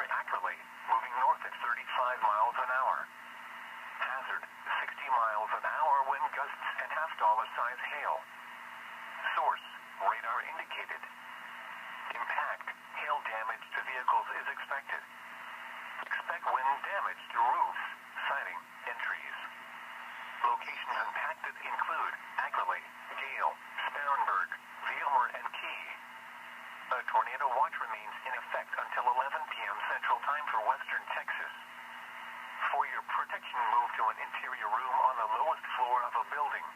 near Ackerley, moving north at 35 miles an hour. Hazard, 60 miles an hour wind gusts and half-dollar-size hail. Source, radar indicated. Impact, hail damage to vehicles is expected. Expect wind damage to roofs, siding, and trees. Locations impacted include Ackerley, Gale, Spangenberg, Vielmer, and Key. A tornado watch remains in effect until 11 p.m. Central Time for western Texas. For your protection, move to an interior room on the lowest floor of a building.